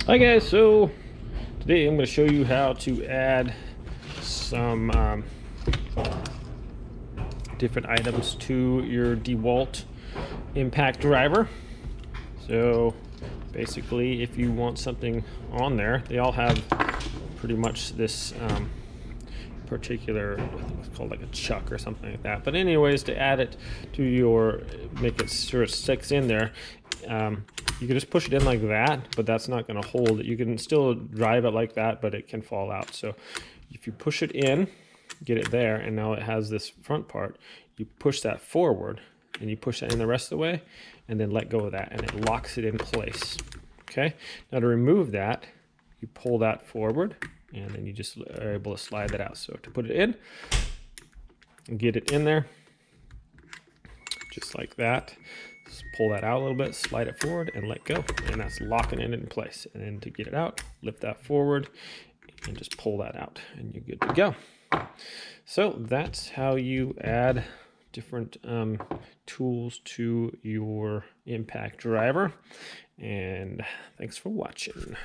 Hi guys, so today I'm going to show you how to add some different items to your DeWalt impact driver. So basically, if you want something on there, they all have pretty much this particular, what's called like a chuck or something like that. But anyways, to add it to your, make it sure it sticks in there, you can just push it in like that, but that's not going to hold it. You can still drive it like that, but it can fall out. So if you push it in, get it there, and now it has this front part, you push that forward and you push that in the rest of the way and then let go of that and it locks it in place. Okay, now to remove that, you pull that forward and then you just are able to slide that out. So to put it in and get it in there, just like that, just pull that out a little bit, slide it forward and let go, and that's locking it in place. And then to get it out, lift that forward and just pull that out and you're good to go. So that's how you add different tools to your impact driver, and thanks for watching.